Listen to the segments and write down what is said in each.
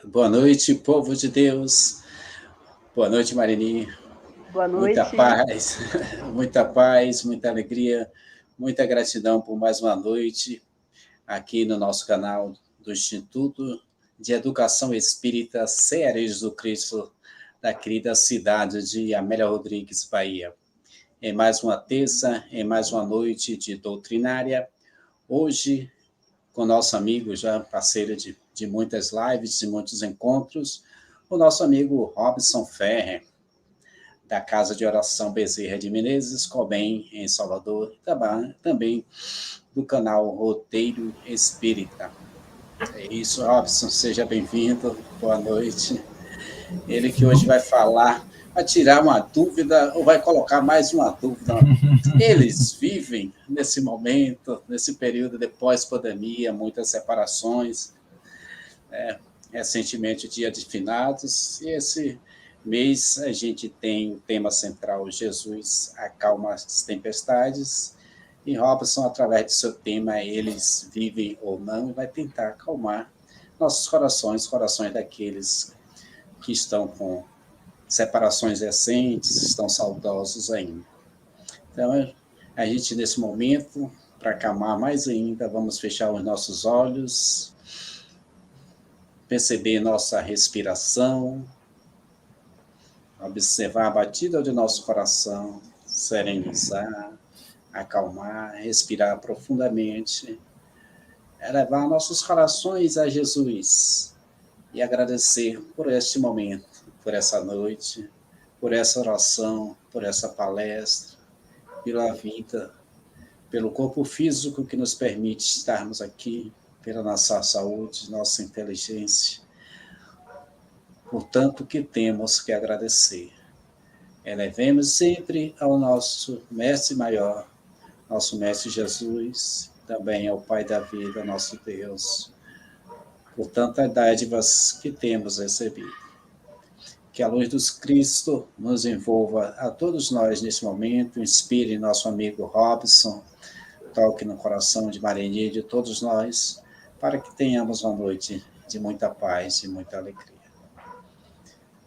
Boa noite, povo de Deus. Boa noite, Marini. Boa Muita noite. paz, muita paz, muita alegria, muita gratidão por mais uma noite aqui no nosso canal do Instituto de Educação Espírita Cearense do Cristo, da querida cidade de Amélia Rodrigues, Bahia. Em mais uma terça, em mais uma noite de doutrinária, hoje com nosso amigo, já parceiro de muitas lives, de muitos encontros, o nosso amigo Robson Ferrer, da Casa de Oração Bezerra de Menezes, Cobem, em Salvador, também do canal Roteiro Espírita. É isso, Robson, seja bem-vindo, boa noite. Ele que hoje vai falar, vai tirar uma dúvida, ou vai colocar mais uma dúvida. Eles vivem nesse momento, nesse período de pós-pandemia, muitas separações, recentemente Dia de Finados, e esse mês a gente tem o tema central Jesus acalma as tempestades, e Robson, através do seu tema, eles vivem ou não, vai tentar acalmar nossos corações, corações daqueles que estão com separações recentes, estão saudosos ainda. Então, a gente, nesse momento, para acalmar mais ainda, vamos fechar os nossos olhos, perceber nossa respiração, observar a batida do nosso coração, serenizar, acalmar, respirar profundamente, elevar nossos corações a Jesus e agradecer por este momento, por essa noite, por essa oração, por essa palestra, pela vida, pelo corpo físico que nos permite estarmos aqui, pela nossa saúde, nossa inteligência, por tanto que temos que agradecer. Elevemos sempre ao nosso Mestre Maior, nosso Mestre Jesus, também ao Pai da vida, nosso Deus, por tantas dádivas que temos recebido. Que a luz dos Cristo nos envolva a todos nós nesse momento, inspire nosso amigo Robson, toque no coração de Marini e de todos nós, para que tenhamos uma noite de muita paz e muita alegria.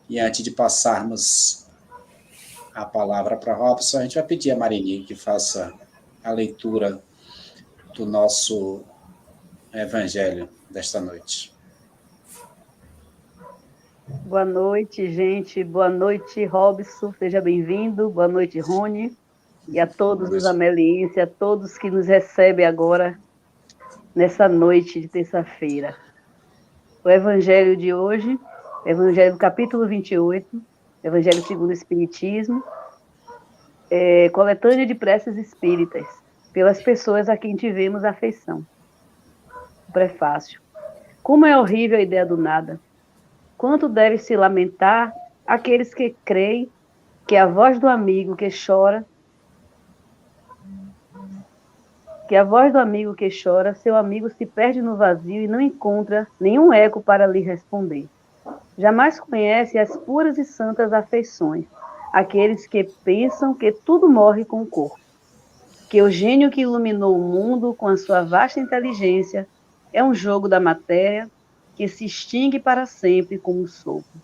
E antes de passarmos a palavra para Robson, a gente vai pedir a Marini que faça a leitura do nosso evangelho desta noite. Boa noite, gente. Boa noite, Robson. Seja bem-vindo. Boa noite, Rony. E a todos os amelienses, a todos que nos recebem agora, nessa noite de terça-feira. O evangelho de hoje, evangelho do capítulo 28, evangelho segundo o Espiritismo, coletânea de preces espíritas, pelas pessoas a quem tivemos afeição. O prefácio. Como é horrível a ideia do nada. Quanto deve se lamentar aqueles que creem que a voz do amigo que chora, seu amigo se perde no vazio e não encontra nenhum eco para lhe responder. Jamais conhece as puras e santas afeições, aqueles que pensam que tudo morre com o corpo, que o gênio que iluminou o mundo com a sua vasta inteligência é um jogo da matéria que se extingue para sempre como um sopro,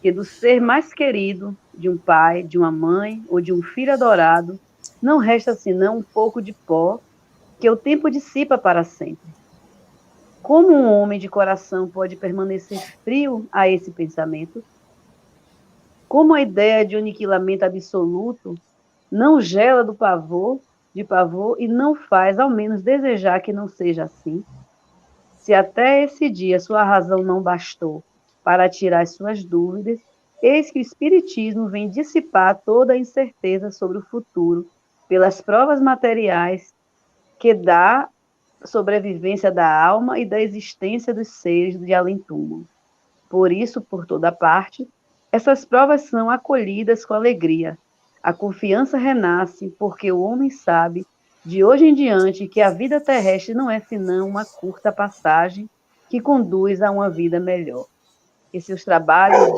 que do ser mais querido, de um pai, de uma mãe ou de um filho adorado, não resta senão um pouco de pó que o tempo dissipa para sempre. Como um homem de coração pode permanecer frio a esse pensamento? Como a ideia de aniquilamento absoluto não gela de pavor e não faz ao menos desejar que não seja assim? Se até esse dia sua razão não bastou para tirar as suas dúvidas, eis que o Espiritismo vem dissipar toda a incerteza sobre o futuro pelas provas materiais que dá sobrevivência da alma e da existência dos seres de além-túmulo. Por isso, por toda parte, essas provas são acolhidas com alegria. A confiança renasce porque o homem sabe, de hoje em diante, que a vida terrestre não é senão uma curta passagem que conduz a uma vida melhor. Que seus trabalhos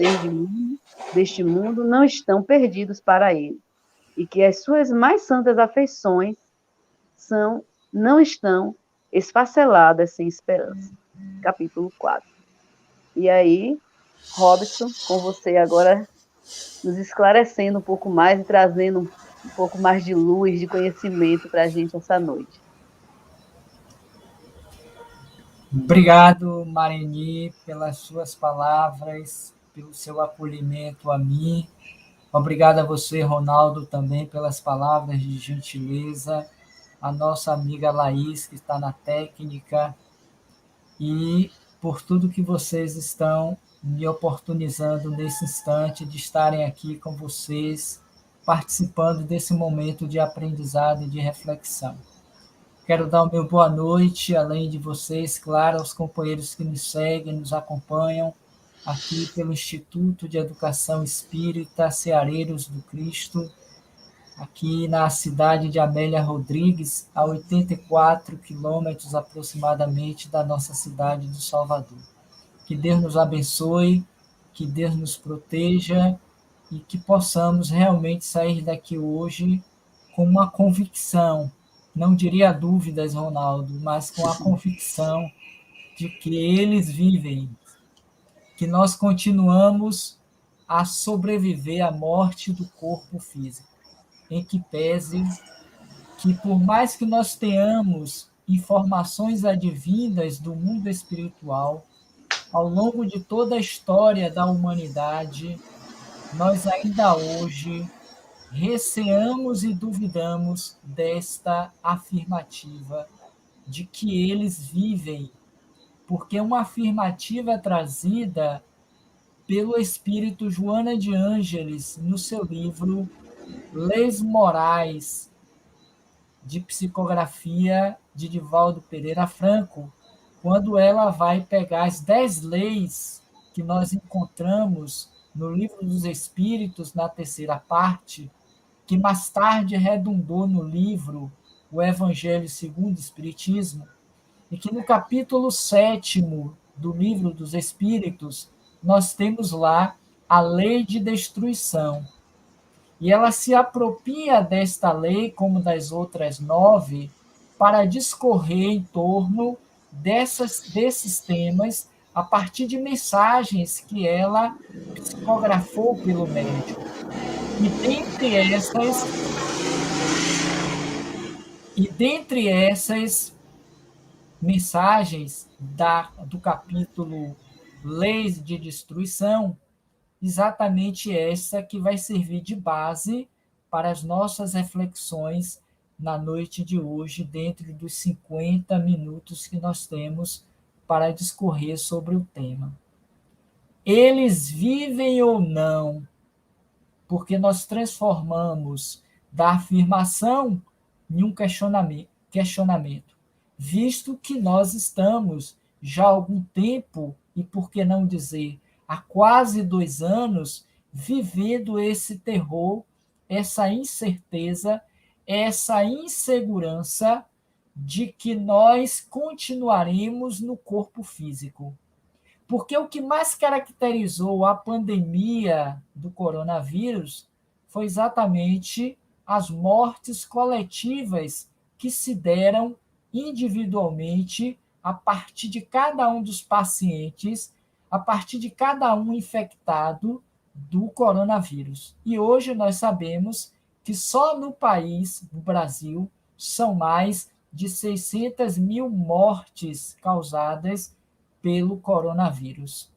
deste mundo não estão perdidos para ele, e que as suas mais santas afeições não estão esfaceladas sem esperança. Capítulo 4. E aí, Robson, com você agora, nos esclarecendo um pouco mais e trazendo um pouco mais de luz, de conhecimento para a gente essa noite. Obrigado, Mareni, pelas suas palavras, pelo seu acolhimento a mim. Obrigado a você, Ronaldo, também pelas palavras de gentileza. A nossa amiga Laís, que está na técnica, e por tudo que vocês estão me oportunizando nesse instante de estarem aqui com vocês, participando desse momento de aprendizado e de reflexão. Quero dar o meu boa noite, além de vocês, claro, aos companheiros que nos seguem, nos acompanham, aqui pelo Instituto de Educação Espírita Ceareiros do Cristo, aqui na cidade de Amélia Rodrigues, a 84 quilômetros aproximadamente da nossa cidade do Salvador. Que Deus nos abençoe, que Deus nos proteja e que possamos realmente sair daqui hoje com uma convicção, não diria dúvidas, Ronaldo, mas com a convicção de que eles vivem, que nós continuamos a sobreviver à morte do corpo físico, em que pese que, por mais que nós tenhamos informações advindas do mundo espiritual, ao longo de toda a história da humanidade, nós ainda hoje receamos e duvidamos desta afirmativa de que eles vivem, porque uma afirmativa trazida pelo espírito Joana de Ângeles no seu livro Leis Morais de Psicografia de Divaldo Pereira Franco, quando ela vai pegar as 10 leis que nós encontramos no Livro dos Espíritos, na terceira parte, que mais tarde redundou no livro O Evangelho segundo o Espiritismo, e que no capítulo 7º do Livro dos Espíritos, nós temos lá a lei de destruição. E ela se apropria desta lei, como das outras 9, para discorrer em torno desses temas a partir de mensagens que ela psicografou pelo médium. E dentre essas mensagens do capítulo Leis de Destruição, exatamente essa que vai servir de base para as nossas reflexões na noite de hoje, dentro dos 50 minutos que nós temos para discorrer sobre o tema. Eles vivem ou não? Porque nós transformamos da afirmação em um questionamento, visto que nós estamos já há algum tempo, e por que não dizer, há quase 2 anos, vivendo esse terror, essa incerteza, essa insegurança de que nós continuaremos no corpo físico. Porque o que mais caracterizou a pandemia do coronavírus foi exatamente as mortes coletivas que se deram individualmente a partir de cada um dos pacientes, a partir de cada um infectado do coronavírus. E hoje nós sabemos que só no país, no Brasil, são mais de 600 mil mortes causadas pelo coronavírus.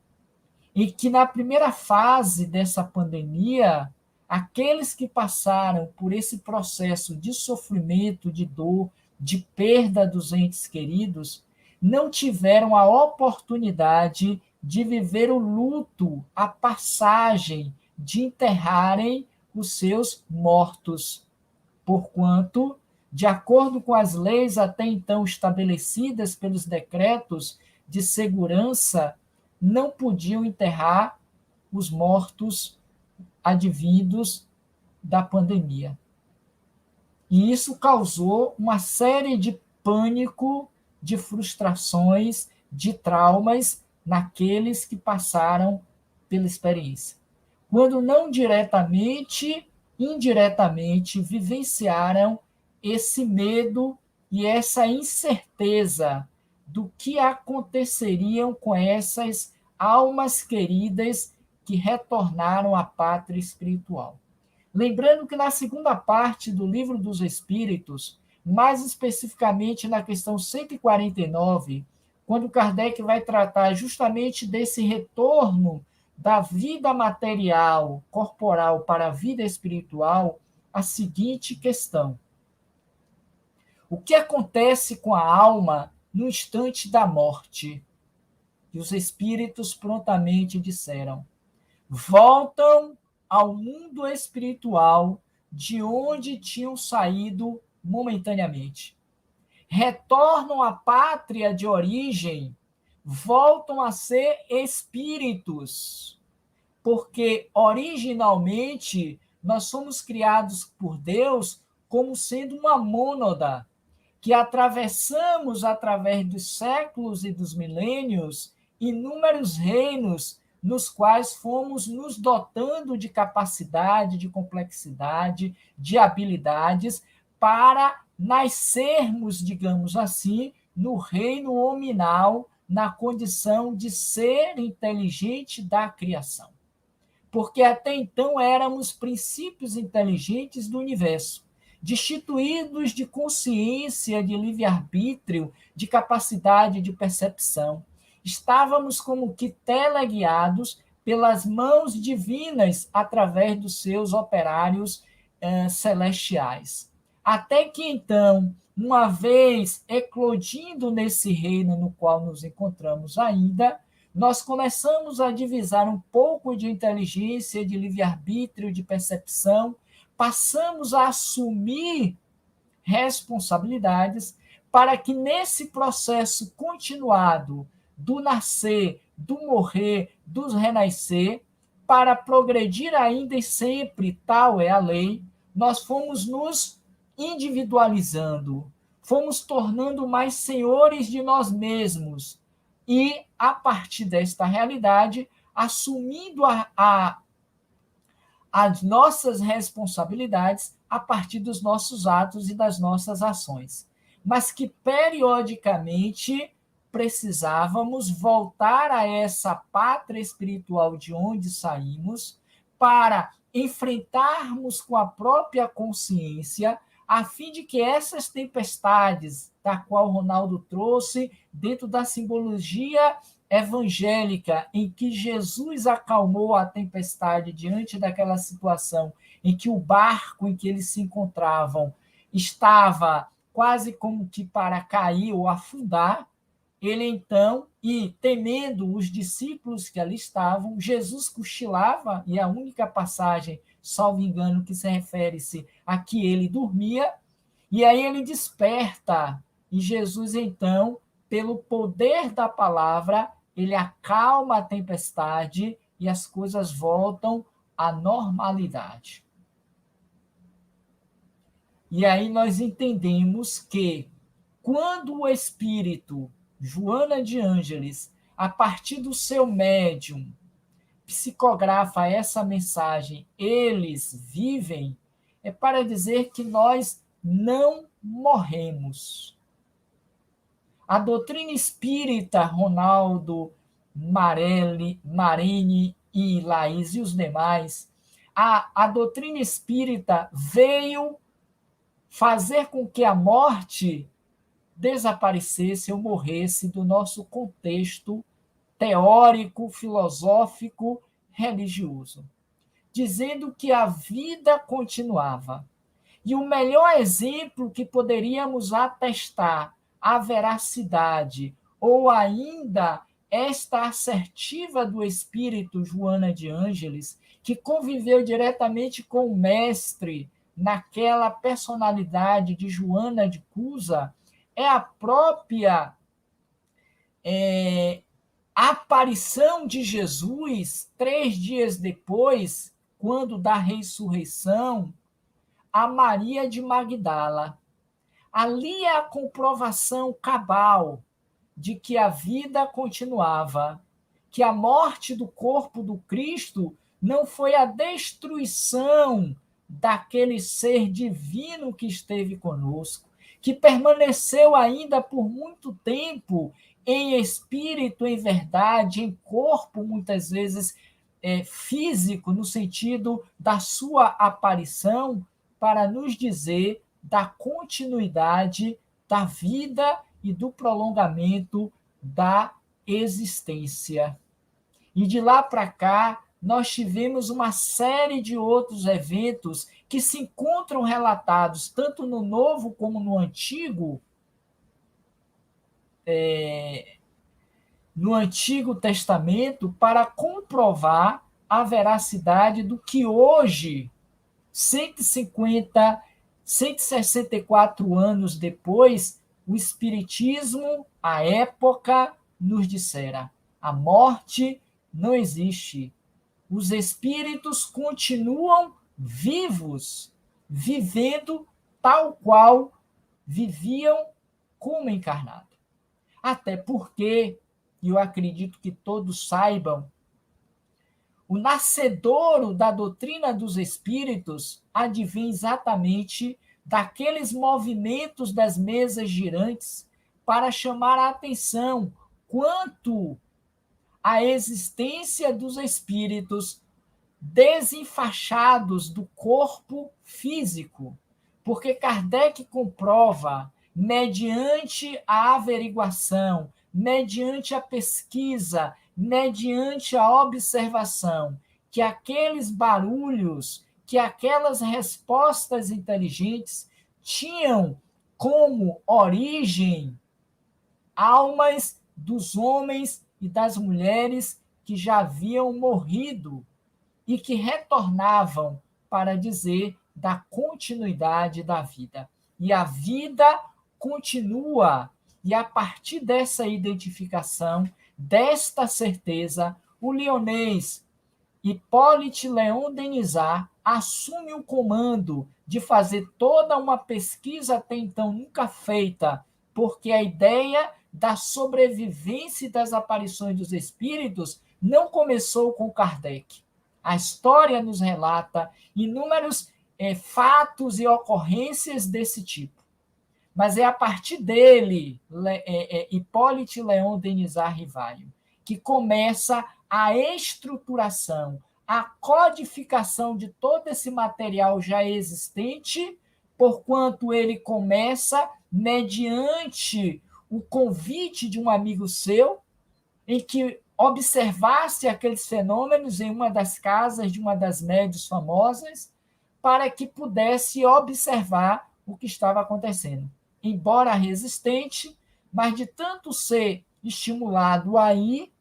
E que na primeira fase dessa pandemia, aqueles que passaram por esse processo de sofrimento, de dor, de perda dos entes queridos, não tiveram a oportunidade de viver o luto, a passagem, de enterrarem os seus mortos, porquanto, de acordo com as leis até então estabelecidas pelos decretos de segurança, não podiam enterrar os mortos advindos da pandemia. E isso causou uma série de pânico, de frustrações, de traumas naqueles que passaram pela experiência. Quando não diretamente, indiretamente, vivenciaram esse medo e essa incerteza do que aconteceriam com essas almas queridas que retornaram à pátria espiritual. Lembrando que na segunda parte do Livro dos Espíritos, mais especificamente na questão 149, quando Kardec vai tratar justamente desse retorno da vida material, corporal, para a vida espiritual, a seguinte questão: o que acontece com a alma no instante da morte? E os espíritos prontamente disseram: voltam ao mundo espiritual de onde tinham saído momentaneamente. Retornam à pátria de origem, voltam a ser espíritos, porque originalmente nós somos criados por Deus como sendo uma mônada, que atravessamos através dos séculos e dos milênios inúmeros reinos nos quais fomos nos dotando de capacidade, de complexidade, de habilidades para nascermos, digamos assim, no reino hominal, na condição de ser inteligente da criação. Porque até então éramos princípios inteligentes do universo, destituídos de consciência, de livre-arbítrio, de capacidade de percepção. Estávamos como que teleguiados pelas mãos divinas através dos seus operários celestiais. Até que então, uma vez eclodindo nesse reino no qual nos encontramos ainda, nós começamos a divisar um pouco de inteligência, de livre-arbítrio, de percepção, passamos a assumir responsabilidades para que nesse processo continuado do nascer, do morrer, do renascer, para progredir ainda e sempre, tal é a lei, nós fomos nos individualizando, fomos tornando mais senhores de nós mesmos e, a partir desta realidade, assumindo as nossas responsabilidades a partir dos nossos atos e das nossas ações. Mas que, periodicamente, precisávamos voltar a essa pátria espiritual de onde saímos para enfrentarmos com a própria consciência, a fim de que essas tempestades, da qual Ronaldo trouxe, dentro da simbologia evangélica, em que Jesus acalmou a tempestade diante daquela situação em que o barco em que eles se encontravam estava quase como que para cair ou afundar, ele então, e temendo os discípulos que ali estavam, Jesus cochilava, e a única passagem, salvo engano, que se refere-se a que ele dormia, e aí ele desperta, e Jesus então, pelo poder da palavra, ele acalma a tempestade e as coisas voltam à normalidade. E aí nós entendemos que quando o espírito Joana de Ângeles, a partir do seu médium, psicografa essa mensagem, eles vivem, é para dizer que nós não morremos. A doutrina espírita, Ronaldo, Marene e Laís e os demais, a doutrina espírita veio fazer com que a morte desaparecesse ou morresse do nosso contexto teórico, filosófico, religioso, dizendo que a vida continuava. E o melhor exemplo que poderíamos atestar a veracidade ou ainda esta assertiva do espírito Joana de Ângeles, que conviveu diretamente com o mestre naquela personalidade de Joana de Cusa, é a própria aparição de Jesus 3 dias depois, quando da ressurreição, a Maria de Magdala. Ali é a comprovação cabal de que a vida continuava, que a morte do corpo do Cristo não foi a destruição daquele ser divino que esteve conosco, que permaneceu ainda por muito tempo em espírito, em verdade, em corpo, muitas vezes físico, no sentido da sua aparição, para nos dizer da continuidade da vida e do prolongamento da existência. E de lá para cá, nós tivemos uma série de outros eventos que se encontram relatados tanto no Novo como no Antigo, no Antigo Testamento, para comprovar a veracidade do que hoje, 164 anos depois, o Espiritismo, à época, nos dissera: a morte não existe. Os espíritos continuam vivos, vivendo tal qual viviam como encarnado. Até porque, e eu acredito que todos saibam, o nascedouro da doutrina dos espíritos advém exatamente daqueles movimentos das mesas girantes para chamar a atenção quanto à existência dos espíritos desenfaixados do corpo físico. Porque Kardec comprova, mediante a averiguação, mediante a pesquisa, mediante a observação, que aqueles barulhos, que aquelas respostas inteligentes tinham como origem almas dos homens e das mulheres que já haviam morrido e que retornavam para dizer da continuidade da vida. E a vida continua, e a partir dessa identificação, desta certeza, o leonês Hippolyte Léon Denisard assume o comando de fazer toda uma pesquisa até então nunca feita, porque a ideia da sobrevivência e das aparições dos espíritos não começou com Kardec. A história nos relata inúmeros fatos e ocorrências desse tipo. Mas é a partir dele, Hippolyte Léon Denisard Rivaio, que começa a estruturação, a codificação de todo esse material já existente, porquanto ele começa mediante o convite de um amigo seu, em que observasse aqueles fenômenos em uma das casas de uma das médiuns famosas, para que pudesse observar o que estava acontecendo. Embora resistente, mas de tanto ser estimulado a ir,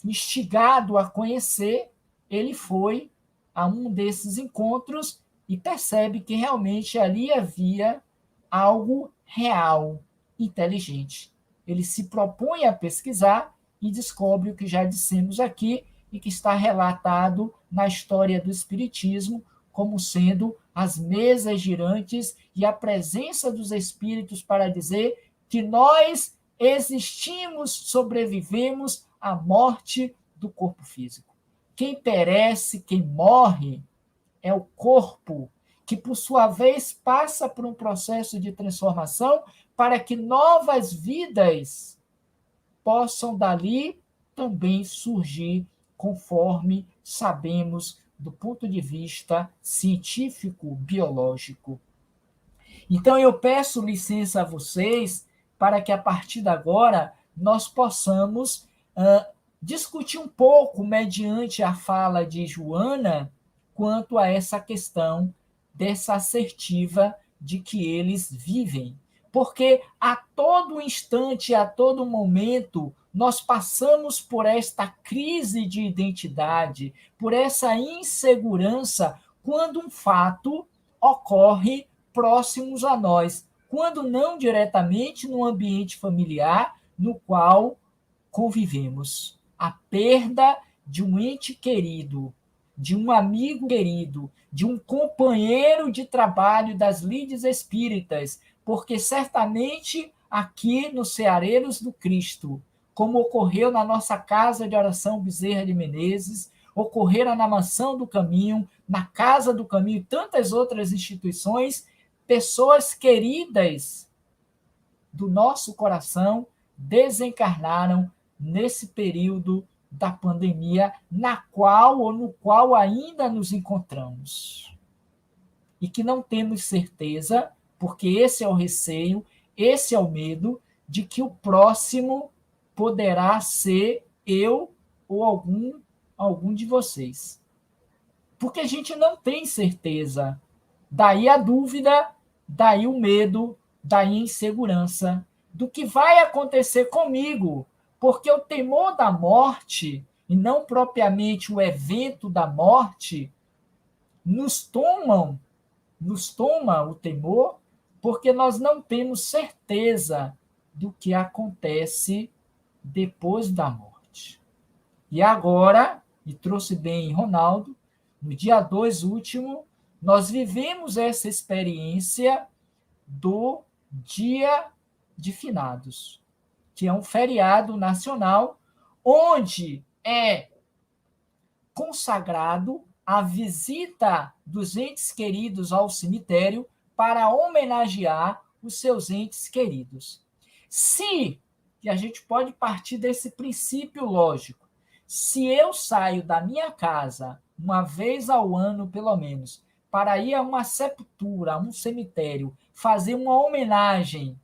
instigado a conhecer, ele foi a um desses encontros e percebe que realmente ali havia algo real, inteligente. Ele se propõe a pesquisar e descobre o que já dissemos aqui e que está relatado na história do Espiritismo como sendo as mesas girantes e a presença dos espíritos para dizer que nós existimos, sobrevivemos à morte do corpo físico. Quem perece, quem morre, é o corpo, que por sua vez passa por um processo de transformação para que novas vidas possam dali também surgir, conforme sabemos do ponto de vista científico, biológico. Então, eu peço licença a vocês para que, a partir de agora, nós possamos discutir um pouco, mediante a fala de Joana, quanto a essa questão dessa assertiva de que eles vivem. Porque a todo instante, a todo momento, nós passamos por esta crise de identidade, por essa insegurança, quando um fato ocorre próximos a nós, quando não diretamente no ambiente familiar no qual convivemos. A perda de um ente querido, de um amigo querido, de um companheiro de trabalho das lides espíritas, porque certamente aqui no Ceareiros do Cristo, como ocorreu na nossa Casa de Oração Bezerra de Menezes, ocorrera na Mansão do Caminho, na Casa do Caminho e tantas outras instituições, pessoas queridas do nosso coração desencarnaram nesse período da pandemia no qual ainda nos encontramos. E que não temos certeza, porque esse é o receio, esse é o medo, de que o próximo poderá ser eu ou algum de vocês. Porque a gente não tem certeza. Daí a dúvida, daí o medo, daí a insegurança do que vai acontecer comigo. Porque o temor da morte, e não propriamente o evento da morte, nos toma o temor, porque nós não temos certeza do que acontece depois da morte. E agora, e trouxe bem Ronaldo, no dia 2 último, nós vivemos essa experiência do Dia de Finados, que é um feriado nacional, onde é consagrado a visita dos entes queridos ao cemitério para homenagear os seus entes queridos. E a gente pode partir desse princípio lógico, se eu saio da minha casa uma vez ao ano, pelo menos, para ir a uma sepultura, a um cemitério, fazer uma homenagem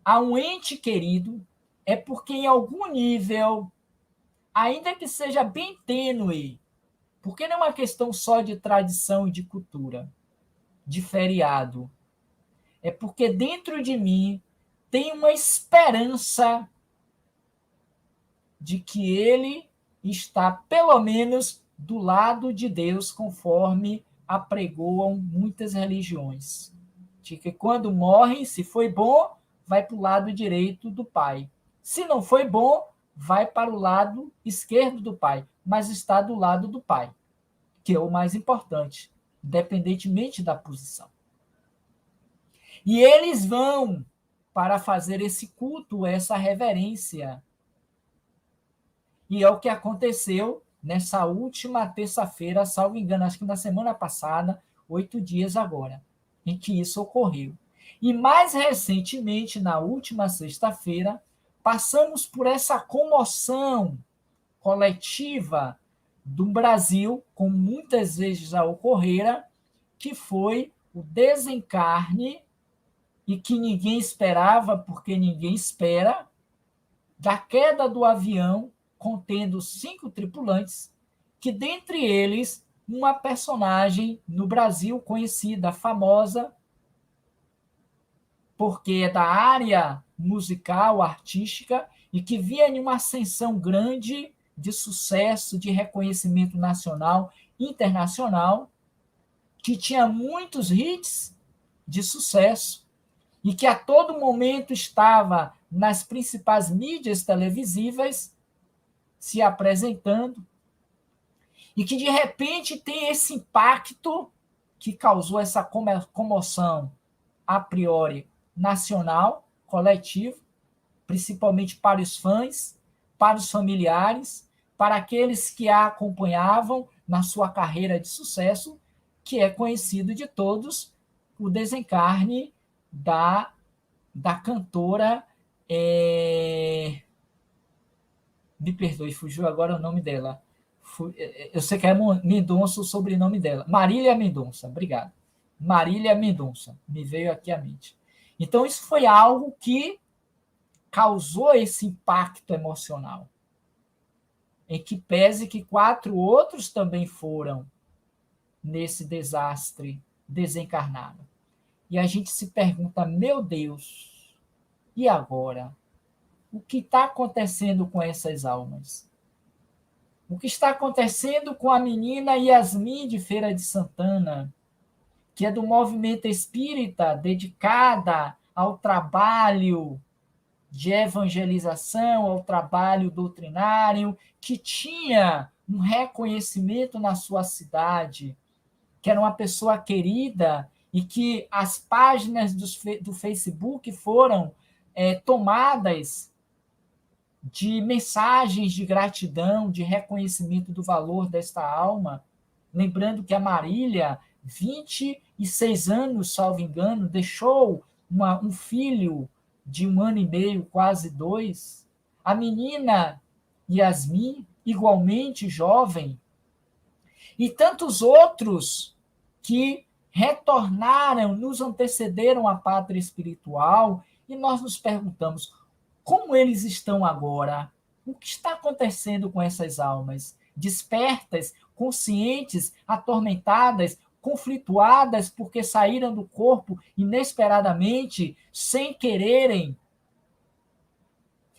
a um ente querido, é porque em algum nível, ainda que seja bem tênue, porque não é uma questão só de tradição e de cultura, de feriado, é porque dentro de mim tem uma esperança de que ele está, pelo menos, do lado de Deus, conforme apregoam muitas religiões. De que quando morre, se foi bom, vai para o lado direito do Pai. Se não foi bom, vai para o lado esquerdo do Pai, mas está do lado do Pai, que é o mais importante, independentemente da posição. E eles vão para fazer esse culto, essa reverência. E é o que aconteceu nessa última terça-feira, salvo engano, acho que na semana passada, 8 dias agora, em que isso ocorreu. E mais recentemente, na última sexta-feira, passamos por essa comoção coletiva do Brasil, como muitas vezes já ocorrera, que foi o desencarne, e que ninguém esperava, porque ninguém espera, da queda do avião contendo 5 tripulantes, que dentre eles, uma personagem no Brasil conhecida, famosa, porque é da área musical, artística, e que vinha em uma ascensão grande de sucesso, de reconhecimento nacional, internacional, que tinha muitos hits de sucesso, e que a todo momento estava nas principais mídias televisivas, se apresentando, e que, de repente, tem esse impacto que causou essa comoção, a priori, nacional, coletivo, principalmente para os fãs, para os familiares, para aqueles que a acompanhavam na sua carreira de sucesso, que é conhecido de todos, o desencarne da cantora... Me perdoe, fugiu agora o nome dela. Eu sei que é Mendonça o sobrenome dela. Marília Mendonça, obrigado. Marília Mendonça, me veio aqui à mente. Então, isso foi algo que causou esse impacto emocional. Em que pese que 4 outros também foram nesse desastre, desencarnaram. E a gente se pergunta, meu Deus, e agora? O que está acontecendo com essas almas? O que está acontecendo com a menina Yasmin de Feira de Santana, que é do movimento espírita dedicada ao trabalho de evangelização, ao trabalho doutrinário, que tinha um reconhecimento na sua cidade, que era uma pessoa querida e que as páginas do Facebook foram tomadas de mensagens de gratidão, de reconhecimento do valor desta alma. Lembrando que a Marília, 26 anos, salvo engano, deixou um filho de 1 ano e meio, quase 2, a menina Yasmin, igualmente jovem, e tantos outros que retornaram, nos antecederam à pátria espiritual, e nós nos perguntamos como eles estão agora? O que está acontecendo com essas almas? Despertas, conscientes, atormentadas, conflituadas porque saíram do corpo inesperadamente, sem quererem,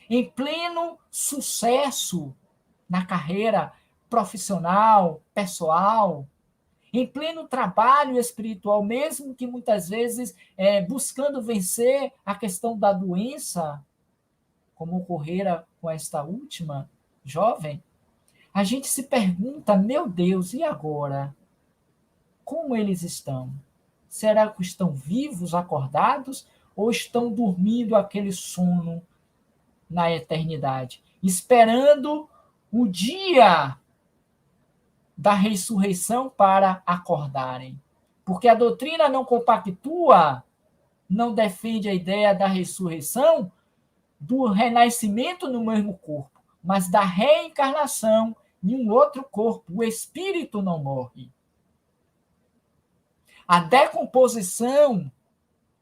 em pleno sucesso na carreira profissional, pessoal, em pleno trabalho espiritual, mesmo que muitas vezes buscando vencer a questão da doença, como ocorrera com esta última jovem, a gente se pergunta, meu Deus, e agora? Como eles estão? Será que estão vivos, acordados, ou estão dormindo aquele sono na eternidade, esperando o dia da ressurreição para acordarem? Porque a doutrina não compactua, não defende a ideia da ressurreição, do renascimento no mesmo corpo, mas da reencarnação em um outro corpo. O espírito não morre. A decomposição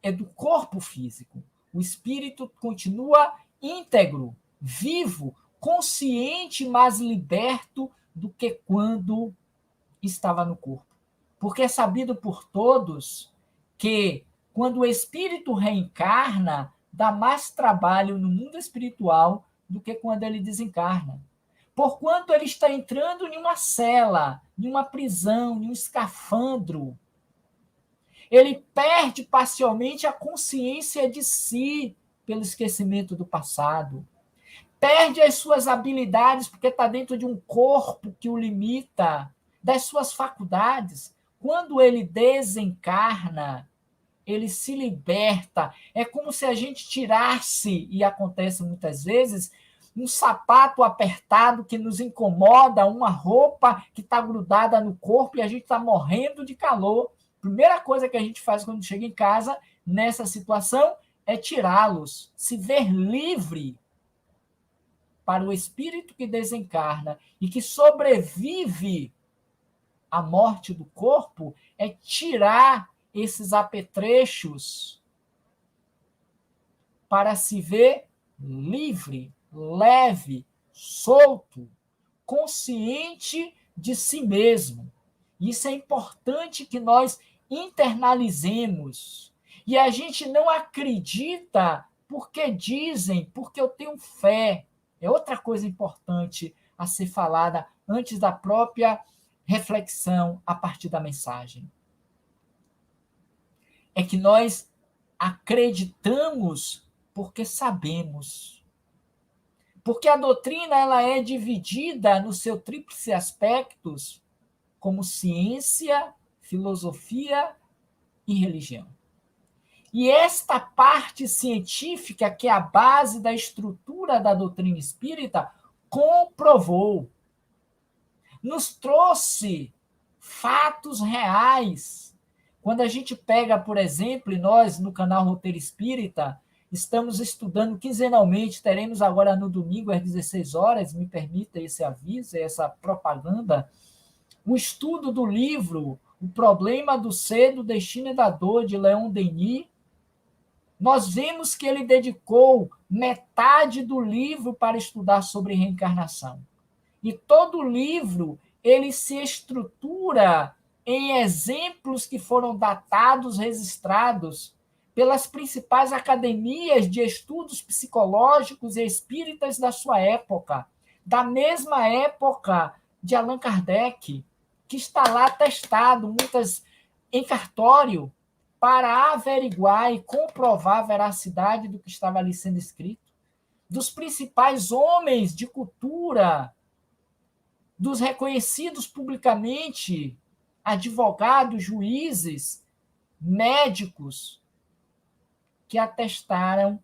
é do corpo físico. O espírito continua íntegro, vivo, consciente, mas liberto do que quando estava no corpo. Porque é sabido por todos que quando o espírito reencarna, dá mais trabalho no mundo espiritual do que quando ele desencarna. Porquanto ele está entrando em uma cela, em uma prisão, em um escafandro. Ele perde parcialmente a consciência de si pelo esquecimento do passado. Perde as suas habilidades porque está dentro de um corpo que o limita, das suas faculdades. Quando ele desencarna, ele se liberta. É como se a gente tirasse, e acontece muitas vezes, um sapato apertado que nos incomoda, uma roupa que está grudada no corpo e a gente está morrendo de calor. Primeira coisa que a gente faz quando chega em casa, nessa situação, é tirá-los, se ver livre para o espírito que desencarna e que sobrevive à morte do corpo, é tirar esses apetrechos para se ver livre, leve, solto, consciente de si mesmo. Isso é importante que nós internalizemos. E a gente não acredita porque dizem, porque eu tenho fé. É outra coisa importante a ser falada antes da própria reflexão a partir da mensagem. É que nós acreditamos porque sabemos. Porque a doutrina ela é dividida no seu tríplice aspectos como ciência, filosofia e religião. E esta parte científica, que é a base da estrutura da doutrina espírita, comprovou, nos trouxe fatos reais. Quando a gente pega, por exemplo, e nós no canal Roteiro Espírita, estamos estudando quinzenalmente, teremos agora no domingo às 16 horas, me permita esse aviso, essa propaganda, um estudo do livro O Problema do Ser, do Destino e da Dor, de Leon Denis. Nós vemos que ele dedicou metade do livro para estudar sobre reencarnação. E todo o livro ele se estrutura em exemplos que foram datados, registrados pelas principais academias de estudos psicológicos e espíritas da sua época, da mesma época de Allan Kardec, que está lá testado, muitas em cartório, para averiguar e comprovar a veracidade do que estava ali sendo escrito, dos principais homens de cultura, dos reconhecidos publicamente, advogados, juízes, médicos, que atestaram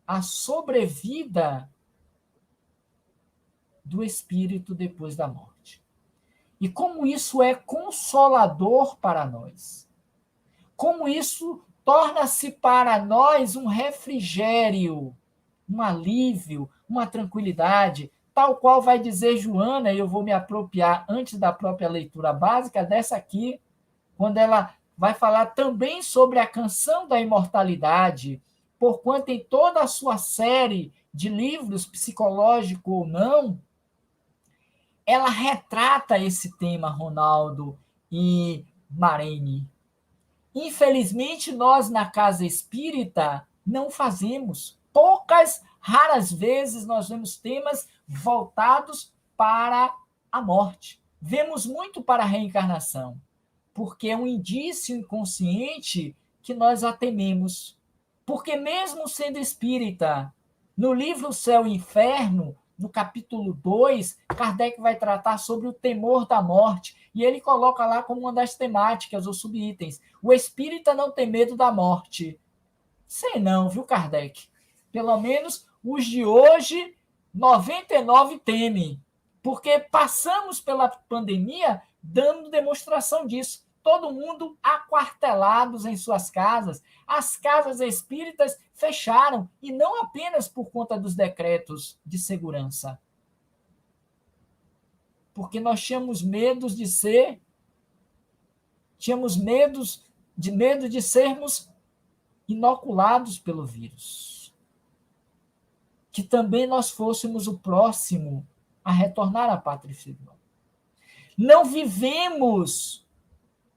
a sobrevida do espírito depois da morte. E como isso é consolador para nós. Como isso torna-se para nós um refrigério, um alívio, uma tranquilidade, tal qual vai dizer Joana, e eu vou me apropriar antes da própria leitura básica dessa aqui, quando ela vai falar também sobre a canção da imortalidade, porquanto em toda a sua série de livros, psicológico ou não, ela retrata esse tema, Ronaldo e Marene. Infelizmente, nós na casa espírita não fazemos. Poucas, raras vezes nós vemos temas voltados para a morte. Vemos muito para a reencarnação, porque é um indício inconsciente que nós a tememos. Porque mesmo sendo espírita, no livro Céu e Inferno, no capítulo 2, Kardec vai tratar sobre o temor da morte, e ele coloca lá como uma das temáticas, ou subitens, o espírita não tem medo da morte. Sei não, viu, Kardec? Pelo menos os de hoje, 99 temem, porque passamos pela pandemia dando demonstração disso. Todo mundo aquartelados em suas casas. As casas espíritas fecharam, e não apenas por conta dos decretos de segurança. Porque nós tínhamos medo de ser, medo de sermos inoculados pelo vírus. Que também nós fôssemos o próximo a retornar à pátria espiritual. Não vivemos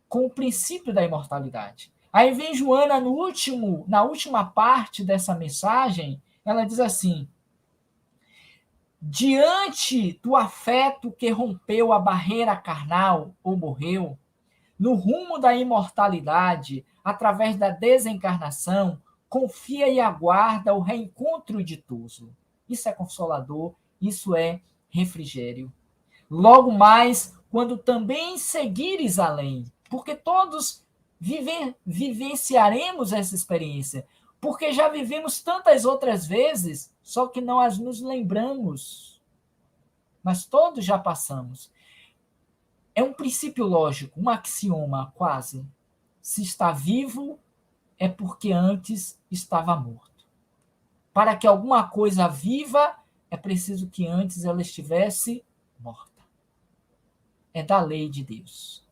com o princípio da imortalidade. Aí vem Joana na última parte dessa mensagem, ela diz assim: diante do afeto que rompeu a barreira carnal ou morreu, no rumo da imortalidade, através da desencarnação, confia e aguarda o reencontro ditoso. Isso é consolador, isso é refrigério. Logo mais, quando também seguires além, porque todos vivenciaremos essa experiência, porque já vivemos tantas outras vezes, só que não as nos lembramos. Mas todos já passamos. É um princípio lógico, um axioma quase. Se está vivo, é porque antes estava morto. Para que alguma coisa viva, é preciso que antes ela estivesse morta. É da lei de Deus.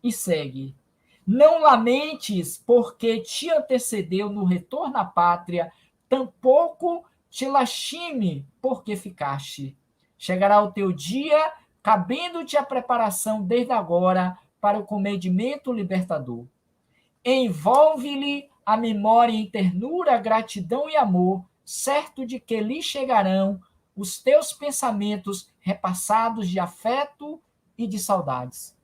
E segue: não lamentes porque te antecedeu no retorno à pátria, tampouco te lastime porque ficaste. Chegará o teu dia, cabendo-te a preparação desde agora para o comedimento libertador. Envolve-lhe a memória em ternura, gratidão e amor, certo de que lhe chegarão os teus pensamentos repassados de afeto e de saudades.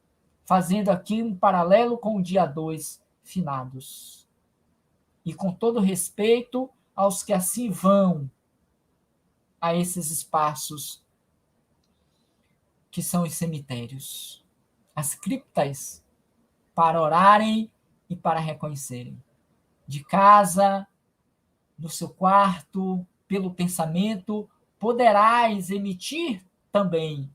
Fazendo aqui um paralelo com o dia 2, finados. E com todo respeito aos que assim vão a esses espaços que são os cemitérios, as criptas, para orarem e para reconhecerem. De casa, no seu quarto, pelo pensamento, poderás emitir também,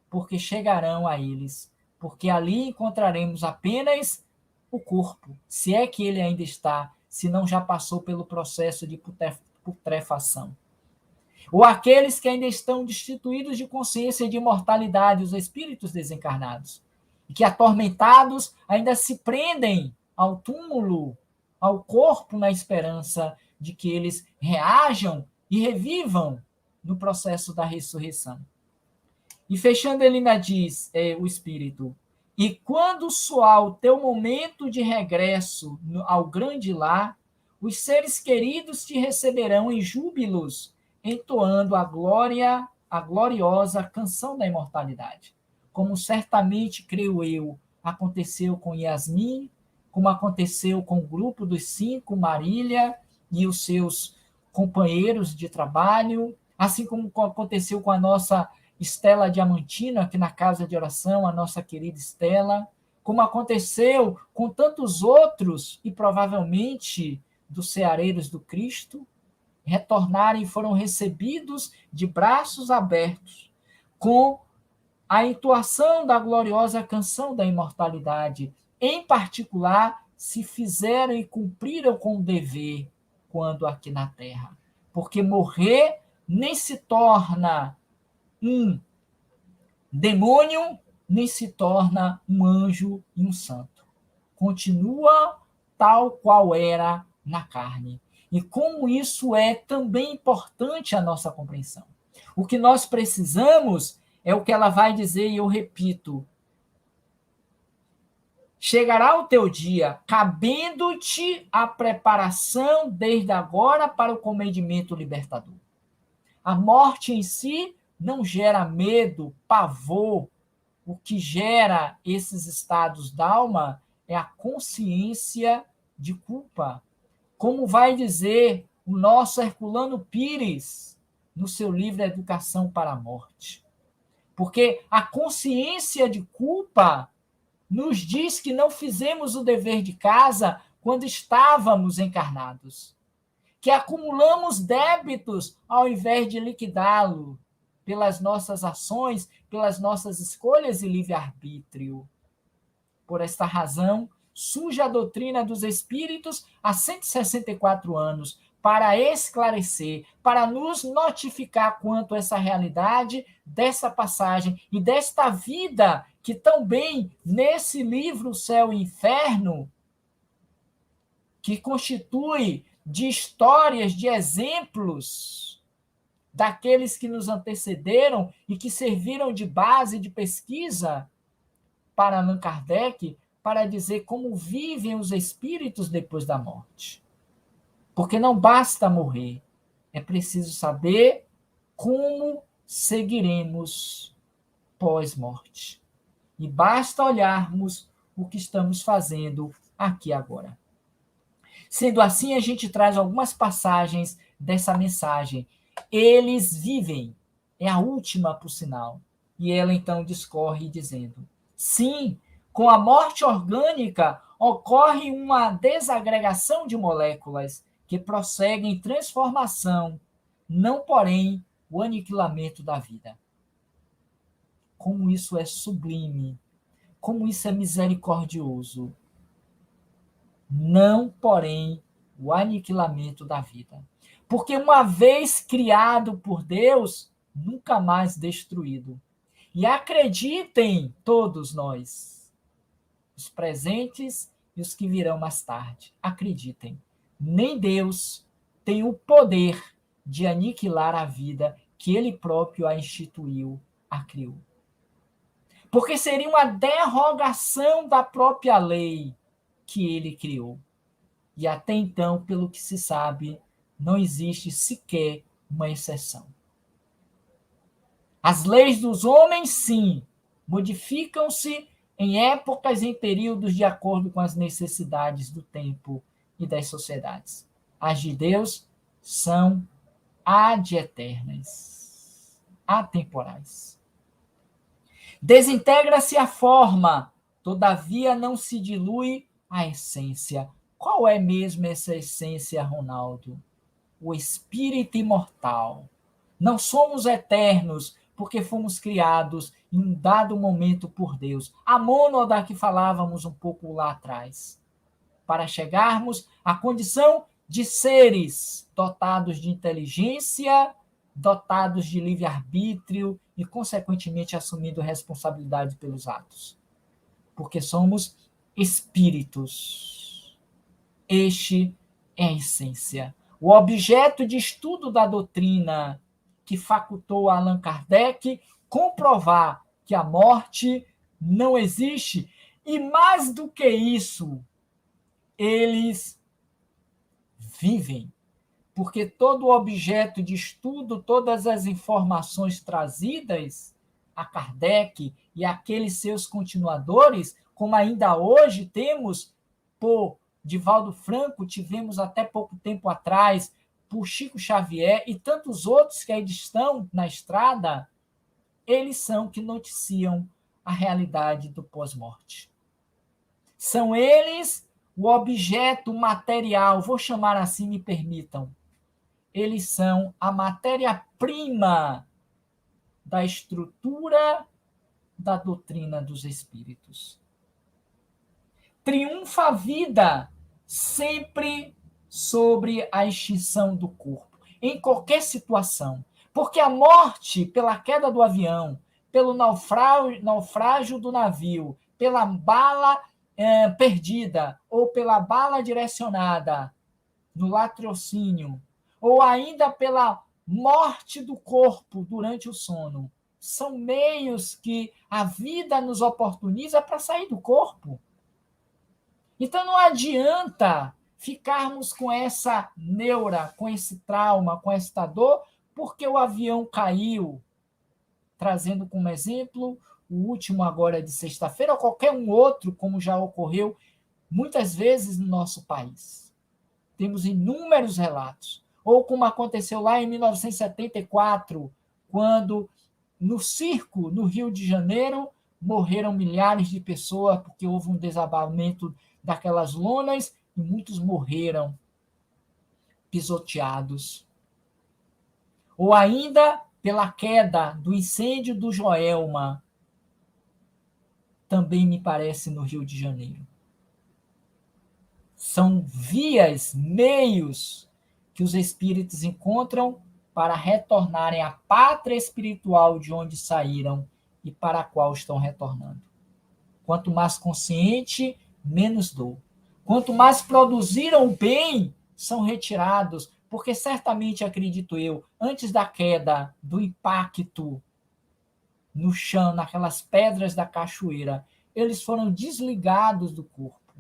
porque chegarão a eles, porque ali encontraremos apenas o corpo, se é que ele ainda está, se não já passou pelo processo de putrefação. Ou aqueles que ainda estão destituídos de consciência e de imortalidade, os espíritos desencarnados, e que atormentados ainda se prendem ao túmulo, ao corpo, na esperança de que eles reajam e revivam no processo da ressurreição. E fechando, ele ainda diz, o Espírito: e quando soar o teu momento de regresso ao grande lar, os seres queridos te receberão em júbilos, entoando a gloriosa canção da imortalidade. Como certamente, creio eu, aconteceu com Yasmin, como aconteceu com o grupo dos 5, Marília e os seus companheiros de trabalho, assim como aconteceu com a nossa Estela Diamantina, aqui na casa de oração, a nossa querida Estela, como aconteceu com tantos outros, e provavelmente dos ceareiros do Cristo, retornaram e foram recebidos de braços abertos, com a entoação da gloriosa canção da imortalidade, em particular se fizeram e cumpriram com o dever quando aqui na terra. Porque morrer nem se torna um demônio, nem se torna um anjo e um santo. Continua tal qual era na carne. E como isso é também importante a nossa compreensão. O que nós precisamos é o que ela vai dizer, e eu repito: chegará o teu dia, cabendo-te a preparação desde agora para o comedimento libertador. A morte em si não gera medo, pavor. O que gera esses estados da alma é a consciência de culpa. Como vai dizer o nosso Herculano Pires no seu livro Educação para a Morte. Porque a consciência de culpa nos diz que não fizemos o dever de casa quando estávamos encarnados, que acumulamos débitos ao invés de liquidá-lo pelas nossas ações, pelas nossas escolhas e livre-arbítrio. Por esta razão, surge a doutrina dos espíritos há 164 anos para esclarecer, para nos notificar quanto a essa realidade dessa passagem e desta vida que também nesse livro Céu e Inferno, que constitui de histórias, de exemplos daqueles que nos antecederam e que serviram de base de pesquisa para Allan Kardec, para dizer como vivem os espíritos depois da morte. Porque não basta morrer, é preciso saber como seguiremos pós-morte. E basta olharmos o que estamos fazendo aqui agora. Sendo assim, a gente traz algumas passagens dessa mensagem. Eles vivem, é a última, por sinal. E ela então discorre dizendo: sim, com a morte orgânica ocorre uma desagregação de moléculas que prosseguem em transformação, não, porém, o aniquilamento da vida. Como isso é sublime, como isso é misericordioso. Não, porém, o aniquilamento da vida. Porque uma vez criado por Deus, nunca mais destruído. E acreditem todos nós, os presentes e os que virão mais tarde, acreditem, nem Deus tem o poder de aniquilar a vida que ele próprio a instituiu, a criou. Porque seria uma derrogação da própria lei que ele criou. E até então, pelo que se sabe, não existe sequer uma exceção. As leis dos homens, sim, modificam-se em épocas e em períodos de acordo com as necessidades do tempo e das sociedades. As de Deus são ad eternas, atemporais. Desintegra-se a forma, todavia não se dilui a essência. Qual é mesmo essa essência, Ronaldo? O espírito imortal. Não somos eternos porque fomos criados em um dado momento por Deus. A mônada que falávamos um pouco lá atrás. Para chegarmos à condição de seres dotados de inteligência, dotados de livre-arbítrio e, consequentemente, assumindo responsabilidade pelos atos. Porque somos espíritos. Este é a essência. O objeto de estudo da doutrina que facultou a Allan Kardec comprovar que a morte não existe. E mais do que isso, eles vivem. Porque todo o objeto de estudo, todas as informações trazidas a Kardec e aqueles seus continuadores, como ainda hoje temos por Divaldo Franco, tivemos até pouco tempo atrás por Chico Xavier e tantos outros que ainda estão na estrada, eles são que noticiam a realidade do pós-morte. São eles o objeto material, vou chamar assim, me permitam. Eles são a matéria-prima da estrutura da doutrina dos espíritos. triunfa a vida sempre sobre a extinção do corpo, em qualquer situação. Porque a morte, pela queda do avião, pelo naufrágio do navio, pela bala perdida, ou pela bala direcionada no latrocínio, ou ainda pela morte do corpo durante o sono, são meios que a vida nos oportuniza para sair do corpo. Então não adianta ficarmos com essa neura, com esse trauma, com esta dor, porque o avião caiu. Trazendo como exemplo o último agora de sexta-feira, ou qualquer um outro, como já ocorreu muitas vezes no nosso país. Temos inúmeros relatos. Ou como aconteceu lá em 1974, quando no circo, no Rio de Janeiro, morreram milhares de pessoas porque houve um desabamento daquelas lonas e muitos morreram pisoteados. Ou ainda pela queda do incêndio do Joelma, também me parece no Rio de Janeiro. São vias, meios que os espíritos encontram para retornarem à pátria espiritual de onde saíram e para a qual estão retornando. Quanto mais consciente, menos dor. Quanto mais produziram o bem, são retirados, porque certamente, acredito eu, antes da queda, do impacto no chão, naquelas pedras da cachoeira, eles foram desligados do corpo.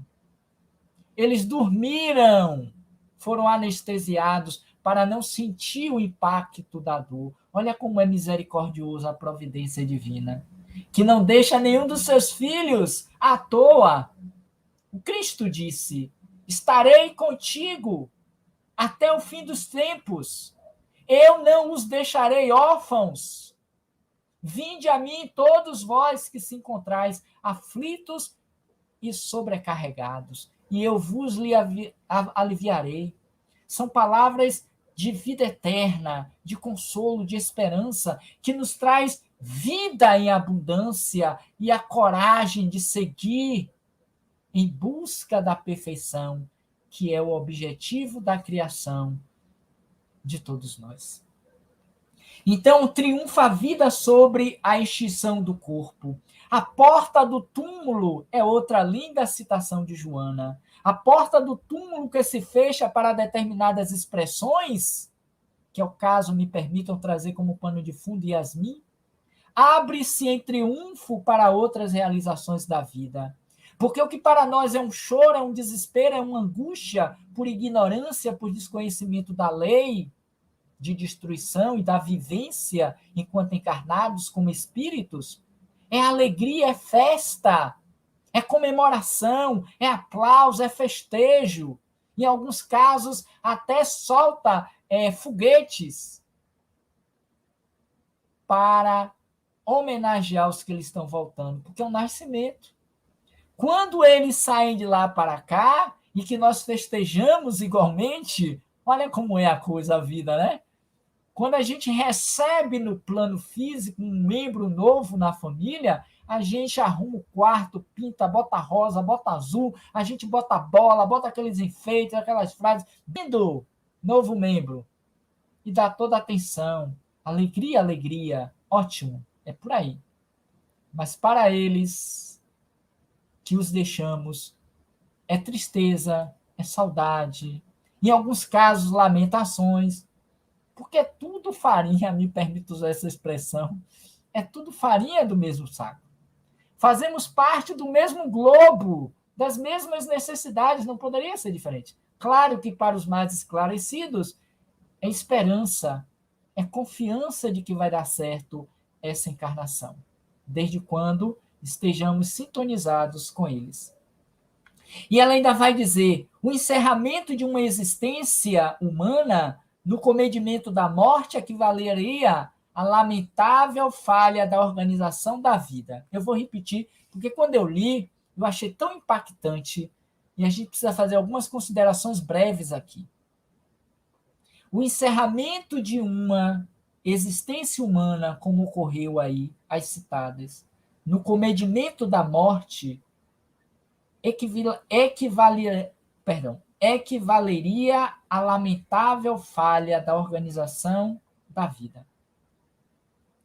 Eles dormiram, foram anestesiados para não sentir o impacto da dor. Olha como é misericordiosa a providência divina, que não deixa nenhum dos seus filhos à toa. O Cristo disse: estarei contigo até o fim dos tempos. Eu não os deixarei órfãos. Vinde a mim todos vós que se encontrais aflitos e sobrecarregados, e eu vos aliviarei. São palavras de vida eterna, de consolo, de esperança, que nos traz vida em abundância e a coragem de seguir em busca da perfeição, que é o objetivo da criação de todos nós. Então, triunfa a vida sobre a extinção do corpo. A porta do túmulo é outra linda citação de Joana. A porta do túmulo que se fecha para determinadas expressões, que é o caso, me permitam trazer como pano de fundo Yasmin, abre-se em triunfo para outras realizações da vida. Porque o que para nós é um choro, é um desespero, é uma angústia por ignorância, por desconhecimento da lei de destruição e da vivência enquanto encarnados como espíritos, é alegria, é festa, é comemoração, é aplauso, é festejo. Em alguns casos, até solta foguetes para homenagear os que eles estão voltando, porque é um nascimento. Quando eles saem de lá para cá, e que nós festejamos igualmente, olha como é a coisa, a vida, né? Quando a gente recebe no plano físico um membro novo na família, a gente arruma o quarto, pinta, bota rosa, bota azul, a gente bota bola, bota aqueles enfeites, aquelas frases, lindo, novo membro. E dá toda a atenção, alegria, alegria, ótimo, é por aí. Mas para eles que os deixamos, é tristeza, é saudade, em alguns casos, lamentações, porque é tudo farinha, me permito usar essa expressão, é tudo farinha do mesmo saco. Fazemos parte do mesmo globo, das mesmas necessidades, não poderia ser diferente. Claro que para os mais esclarecidos, é esperança, é confiança de que vai dar certo essa encarnação, desde quando estejamos sintonizados com eles. E ela ainda vai dizer, o encerramento de uma existência humana no comedimento da morte equivaleria à lamentável falha da organização da vida. Eu vou repetir, porque quando eu li, eu achei tão impactante, e a gente precisa fazer algumas considerações breves aqui. O encerramento de uma existência humana, como ocorreu aí, as citadas, no comedimento da morte, equivaleria à lamentável falha da organização da vida.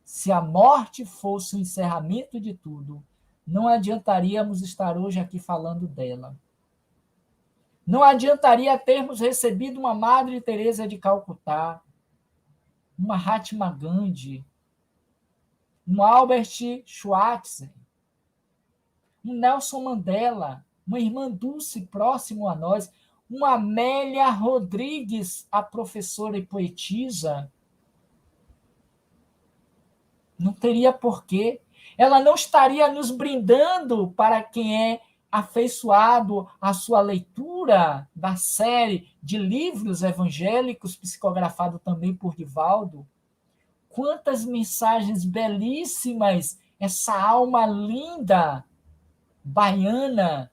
Se a morte fosse o encerramento de tudo, não adiantaríamos estar hoje aqui falando dela. Não adiantaria termos recebido uma Madre Teresa de Calcutá, uma Mahatma Gandhi, um Albert Schweitzer, um Nelson Mandela, uma irmã Dulce próximo a nós, uma Amélia Rodrigues, a professora e poetisa. Não teria porquê. Ela não estaria nos brindando para quem é afeiçoado à sua leitura da série de livros evangélicos, psicografado também por Divaldo. Quantas mensagens belíssimas essa alma linda, baiana,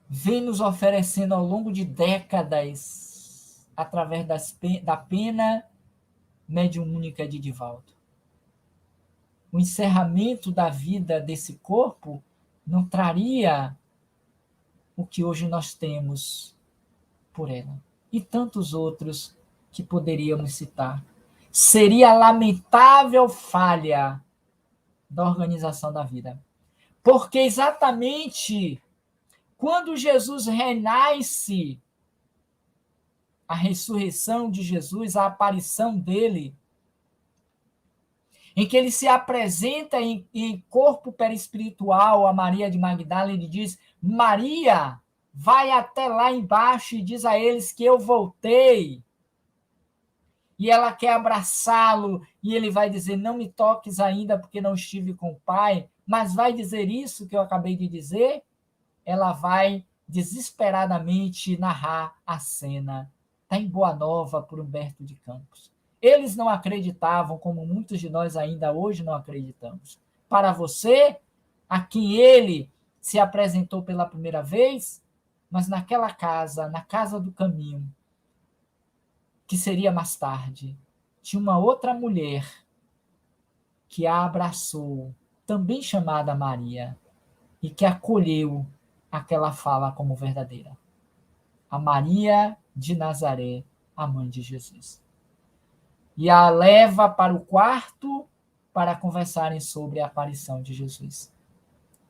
vem nos oferecendo ao longo de décadas, através da pena mediúnica de Divaldo. O encerramento da vida desse corpo não traria o que hoje nós temos por ela. E tantos outros que poderíamos citar. Seria a lamentável falha da organização da vida. Porque exatamente quando Jesus renasce, a ressurreição de Jesus, a aparição dele, em que ele se apresenta em corpo perispiritual a Maria de Magdala, ele diz: Maria, vai até lá embaixo e diz a eles que eu voltei. E ela quer abraçá-lo, e ele vai dizer: não me toques ainda porque não estive com o Pai, mas vai dizer isso que eu acabei de dizer? Ela vai desesperadamente narrar a cena. Está em Boa Nova, por Humberto de Campos. Eles não acreditavam, como muitos de nós ainda hoje não acreditamos. Para você, a quem ele se apresentou pela primeira vez, mas naquela casa, na casa do caminho, que seria mais tarde, tinha uma outra mulher que a abraçou, também chamada Maria, e que acolheu aquela fala como verdadeira. A Maria de Nazaré, a mãe de Jesus. E a leva para o quarto para conversarem sobre a aparição de Jesus.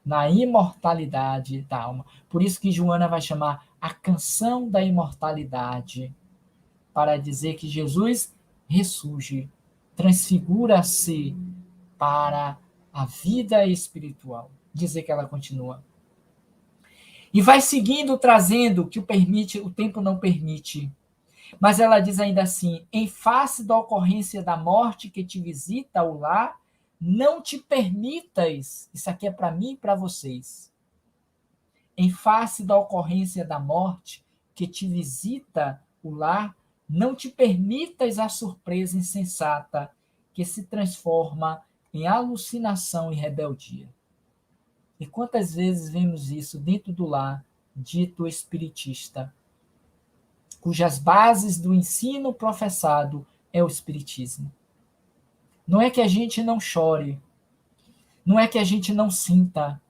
Na imortalidade da alma. Por isso que Joana vai chamar a canção da imortalidade, para dizer que Jesus ressurge, transfigura-se para a vida espiritual. Dizer que ela continua. E vai seguindo, trazendo que o tempo não permite. Mas ela diz ainda assim: em face da ocorrência da morte que te visita ao lar, não te permitas, isso aqui é para mim e para vocês, em face da ocorrência da morte que te visita o lar, não te permitas a surpresa insensata que se transforma em alucinação e rebeldia. E quantas vezes vemos isso dentro do lar dito espiritista, cujas bases do ensino professado é o espiritismo. Não é que a gente não chore, não é que a gente não sinta,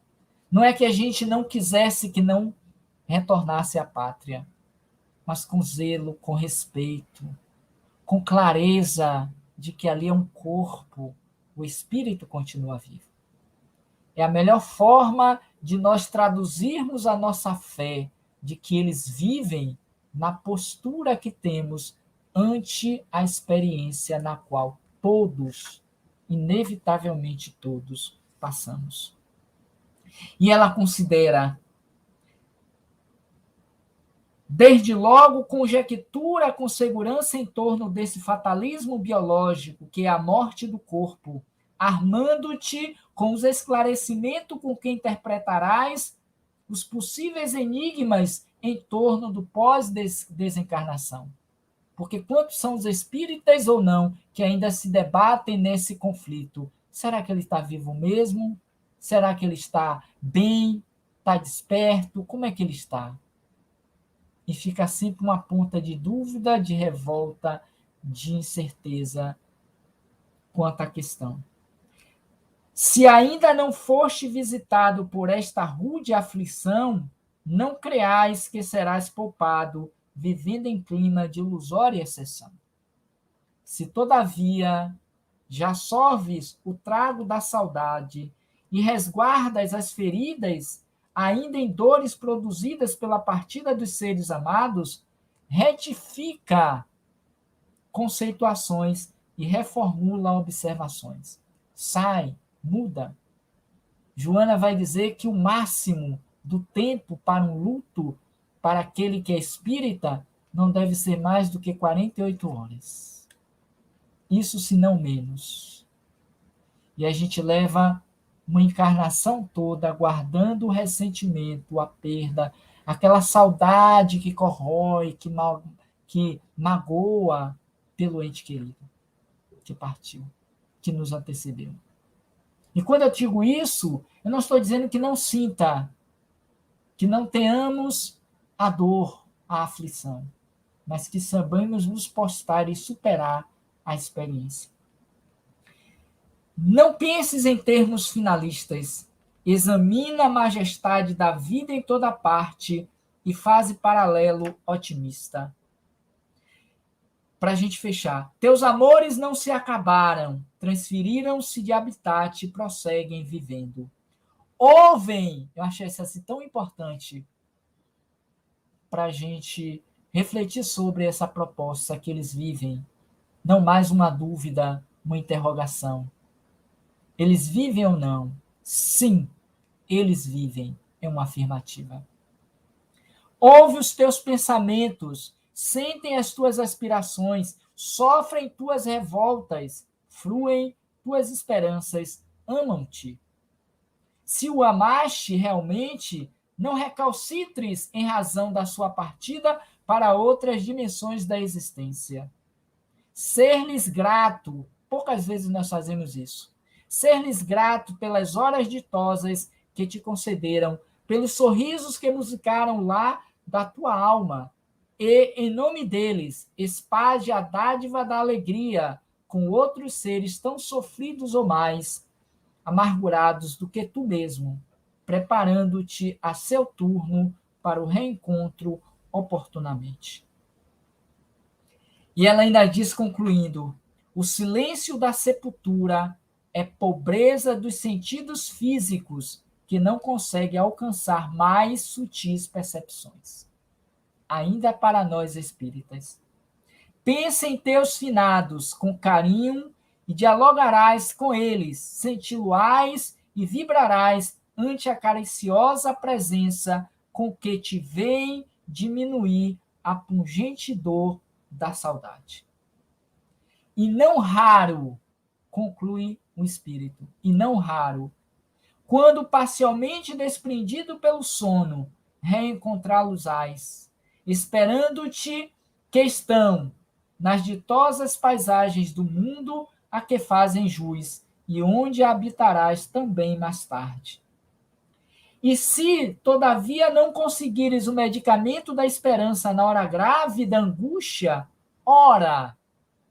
não é que a gente não quisesse que não retornasse à pátria, mas com zelo, com respeito, com clareza de que ali é um corpo, o espírito continua vivo. É a melhor forma de nós traduzirmos a nossa fé de que eles vivem na postura que temos ante a experiência na qual todos, inevitavelmente todos, passamos. E ela considera, desde logo, conjectura com segurança em torno desse fatalismo biológico que é a morte do corpo, armando-te com os esclarecimentos com que interpretarás os possíveis enigmas em torno do pós-desencarnação. Porque quantos são os espíritas ou não que ainda se debatem nesse conflito? Será que ele está vivo mesmo? Será que ele está bem? Está desperto? Como é que ele está? E fica sempre uma ponta de dúvida, de revolta, de incerteza quanto à questão. Se ainda não foste visitado por esta rude aflição, não creais que serás poupado, vivendo em clima de ilusória exceção. Se, todavia, já sorves o trago da saudade e resguardas as feridas, ainda em dores produzidas pela partida dos seres amados, retifica conceituações e reformula observações. Sai, muda. Joana vai dizer que o máximo do tempo para um luto, para aquele que é espírita, não deve ser mais do que 48 horas. Isso, se não menos. E a gente leva uma encarnação toda guardando o ressentimento, a perda, aquela saudade que corrói, que magoa pelo ente querido que partiu, que nos antecedeu. E quando eu digo isso, eu não estou dizendo que não sinta, que não tenhamos a dor, a aflição, mas que saibamos nos postar e superar a experiência. Não penses em termos finalistas. Examina a majestade da vida em toda parte e faze paralelo otimista. Para a gente fechar. Teus amores não se acabaram, transferiram-se de habitat e prosseguem vivendo. Ouvem, eu achei isso assim tão importante para a gente refletir sobre essa proposta que eles vivem. Não mais uma dúvida, uma interrogação. Eles vivem ou não? Sim, eles vivem, é uma afirmativa. Ouve os teus pensamentos, sentem as tuas aspirações, sofrem tuas revoltas, fluem tuas esperanças, amam-te. Se o amaste realmente, não recalcitres em razão da sua partida para outras dimensões da existência. Ser-lhes grato, poucas vezes nós fazemos isso. Ser-lhes grato pelas horas ditosas que te concederam, pelos sorrisos que musicaram lá da tua alma, e, em nome deles, espalhe a dádiva da alegria com outros seres tão sofridos ou mais amargurados do que tu mesmo, preparando-te a seu turno para o reencontro oportunamente. E ela ainda diz, concluindo, o silêncio da sepultura é pobreza dos sentidos físicos que não consegue alcançar mais sutis percepções. Ainda para nós espíritas. Pensa em teus finados com carinho e dialogarás com eles, senti-lo-ás e vibrarás ante a cariciosa presença com que te vem diminuir a pungente dor da saudade. E não raro, conclui o espírito, e não raro, quando parcialmente desprendido pelo sono, reencontrá-los-ás, esperando-te que estão nas ditosas paisagens do mundo a que fazem jus, e onde habitarás também mais tarde. E se, todavia, não conseguires o medicamento da esperança na hora grave da angústia, ora,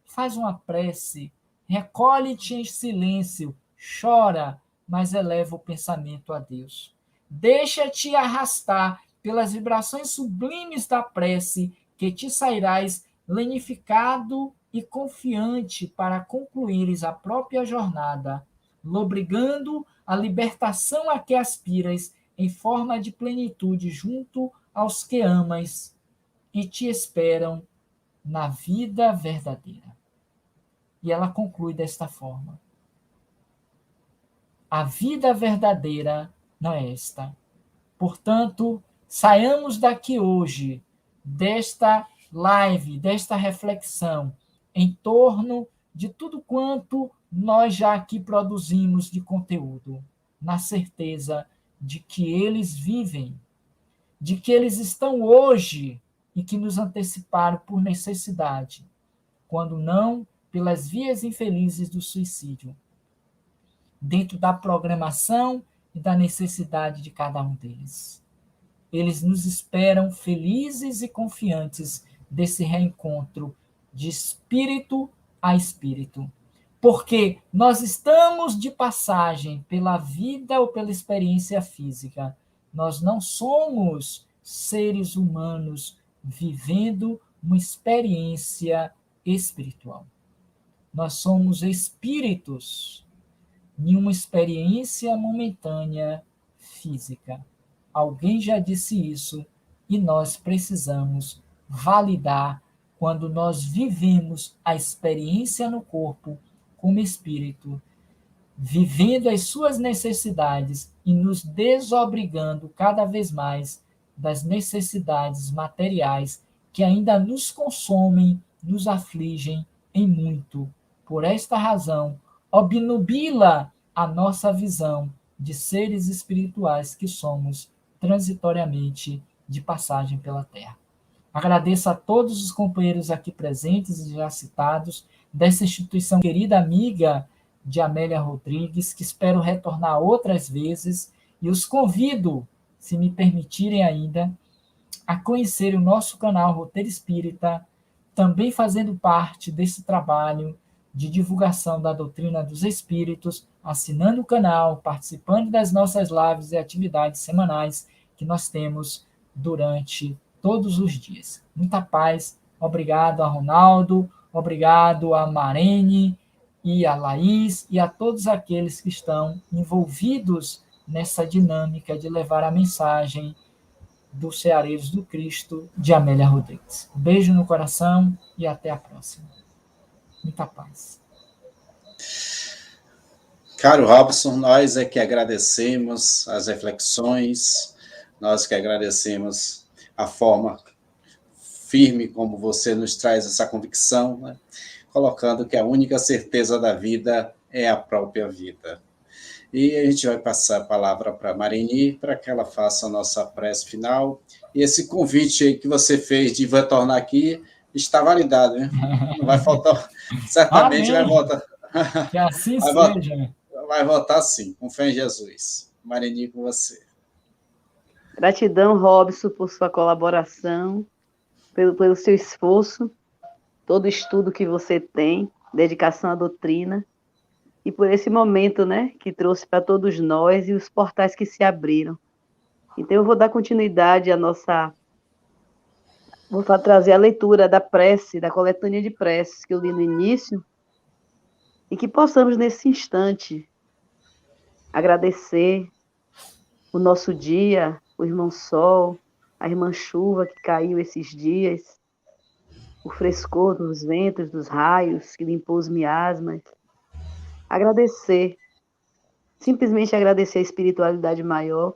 faz uma prece, recolhe-te em silêncio, chora, mas eleva o pensamento a Deus. Deixa-te arrastar pelas vibrações sublimes da prece, que te sairás lenificado e confiante para concluires a própria jornada, lobrigando a libertação a que aspiras em forma de plenitude junto aos que amas e te esperam na vida verdadeira. E ela conclui desta forma. A vida verdadeira não é esta. Portanto, saiamos daqui hoje, desta live, desta reflexão, em torno de tudo quanto nós já aqui produzimos de conteúdo, na certeza de que eles vivem, de que eles estão hoje e que nos anteciparam por necessidade, quando não pelas vias infelizes do suicídio, dentro da programação e da necessidade de cada um deles. Eles nos esperam felizes e confiantes desse reencontro de espírito a espírito, porque nós estamos de passagem pela vida ou pela experiência física. Nós não somos seres humanos vivendo uma experiência espiritual. Nós somos espíritos em uma experiência momentânea física. Alguém já disse isso e nós precisamos validar quando nós vivemos a experiência no corpo como espírito, vivendo as suas necessidades e nos desobrigando cada vez mais das necessidades materiais que ainda nos consomem, nos afligem em muito. Por esta razão, obnubila a nossa visão de seres espirituais que somos transitoriamente de passagem pela Terra. Agradeço a todos os companheiros aqui presentes e já citados, dessa instituição querida amiga de Amélia Rodrigues, que espero retornar outras vezes, e os convido, se me permitirem ainda, a conhecer o nosso canal Roteiro Espírita, também fazendo parte desse trabalho de divulgação da doutrina dos espíritos, assinando o canal, participando das nossas lives e atividades semanais que nós temos durante todos os dias. Muita paz. Obrigado a Ronaldo, obrigado a Marene e a Laís e a todos aqueles que estão envolvidos nessa dinâmica de levar a mensagem dos Ceareiros do Cristo, de Amélia Rodrigues. Um beijo no coração e até a próxima. Muita paz. Caro Robson, nós é que agradecemos as reflexões, nós que agradecemos a forma firme como você nos traz essa convicção, né? Colocando que a única certeza da vida é a própria vida. E a gente vai passar a palavra para a Mareni, para que ela faça a nossa prece final. E esse convite aí que você fez de retornar aqui está validado, né? Não vai faltar, certamente vai voltar. Que assim seja. Vai voltar sim, com fé em Jesus. Mareni, com você. Gratidão, Robson, por sua colaboração, pelo seu esforço, todo o estudo que você tem, dedicação à doutrina, e por esse momento, né, que trouxe para todos nós e os portais que se abriram. Então, eu vou dar continuidade à nossa... Vou trazer a leitura da prece, da coletânea de preces que eu li no início, e que possamos, nesse instante, agradecer o nosso dia, o irmão Sol, a irmã Chuva que caiu esses dias, o frescor dos ventos, dos raios que limpou os miasmas. Agradecer, simplesmente agradecer a espiritualidade maior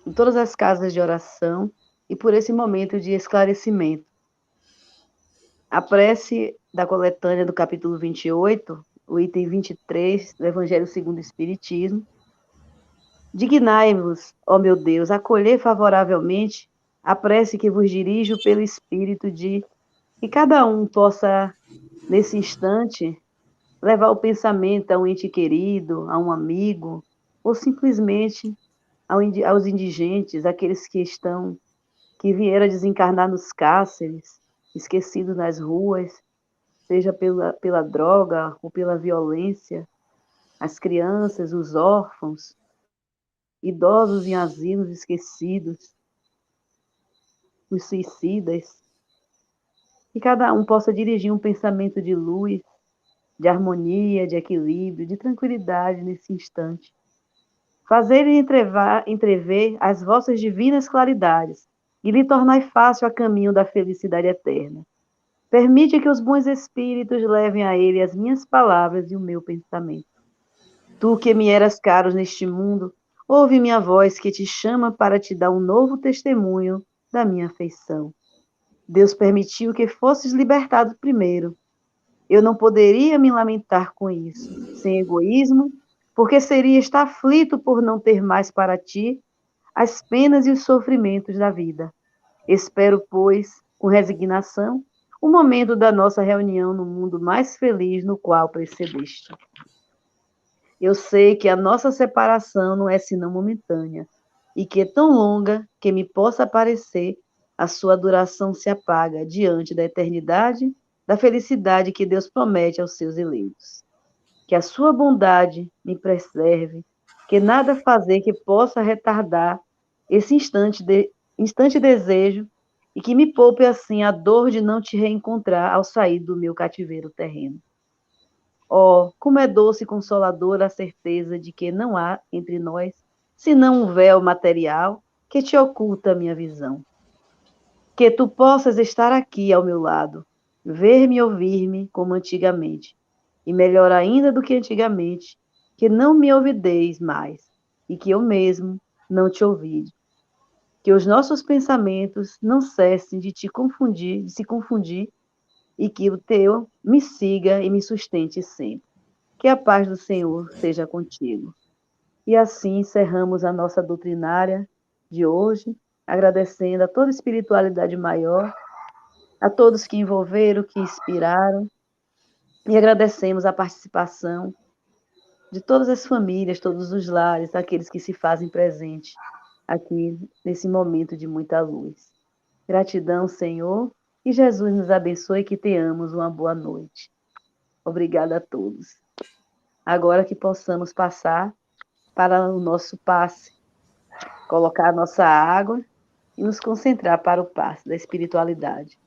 em todas as casas de oração e por esse momento de esclarecimento. A prece da coletânea do capítulo 28, o item 23 do Evangelho segundo o Espiritismo. Dignai-vos, ó meu Deus, acolher favoravelmente a prece que vos dirijo pelo Espírito de que cada um possa, nesse instante, levar o pensamento a um ente querido, a um amigo, ou simplesmente aos indigentes, aqueles que vieram a desencarnar nos cárceres, esquecidos nas ruas, seja pela droga ou pela violência, as crianças, os órfãos, idosos em asilos esquecidos, os suicidas, que cada um possa dirigir um pensamento de luz, de harmonia, de equilíbrio, de tranquilidade nesse instante. Fazer entrever as vossas divinas claridades e lhe tornai fácil a caminho da felicidade eterna. Permite que os bons espíritos levem a ele as minhas palavras e o meu pensamento. Tu que me eras caro neste mundo, ouve minha voz que te chama para te dar um novo testemunho da minha afeição. Deus permitiu que fosses libertado primeiro. Eu não poderia me lamentar com isso, sem egoísmo, porque seria estar aflito por não ter mais para ti as penas e os sofrimentos da vida. Espero, pois, com resignação, o momento da nossa reunião no mundo mais feliz no qual precedeste. Eu sei que a nossa separação não é senão momentânea, e que é tão longa que me possa parecer a sua duração se apaga diante da eternidade, da felicidade que Deus promete aos seus eleitos. que a sua bondade me preserve, que nada fazer que possa retardar esse instante desejo e que me poupe assim a dor de não te reencontrar ao sair do meu cativeiro terreno. Oh, como é doce e consoladora a certeza de que não há entre nós senão um véu material que te oculta a minha visão. Que tu possas estar aqui ao meu lado, ver-me e ouvir-me como antigamente, e melhor ainda do que antigamente, que não me ouvideis mais, e que eu mesmo não te ouvide. Que os nossos pensamentos não cessem de se confundir, e que o teu me siga e me sustente sempre. Que a paz do Senhor seja contigo. E assim encerramos a nossa doutrinária de hoje, agradecendo a toda a espiritualidade maior, a todos que envolveram, que inspiraram, e agradecemos a participação de todas as famílias, todos os lares, aqueles que se fazem presentes aqui nesse momento de muita luz. Gratidão, Senhor, e Jesus nos abençoe e que tenhamos uma boa noite. Obrigada a todos. Agora que possamos passar para o nosso passe, colocar a nossa água e nos concentrar para o passe da espiritualidade.